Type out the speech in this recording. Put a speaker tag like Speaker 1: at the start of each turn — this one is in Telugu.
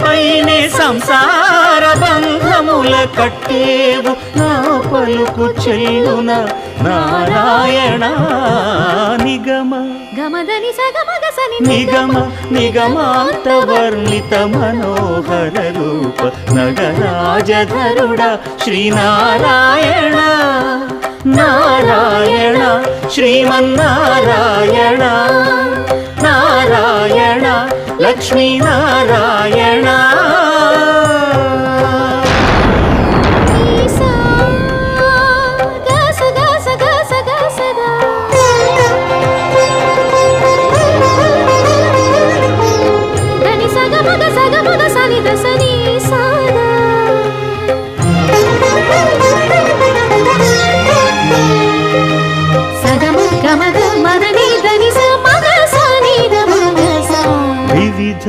Speaker 1: పైనే సంసార బంధముల కట్టేవు నా పలుకు చెల్లున నారాయణ నిగమ
Speaker 2: గమదని సగమగసని
Speaker 1: నిగమ నిగమాంత వర్ణిత మనోహర రూప నగరాజధరుడ శ్రీనారాయణ నారాయణ శ్రీమన్నారాయణ నారాయణ లక్ష్మీనారాయణ వివిధ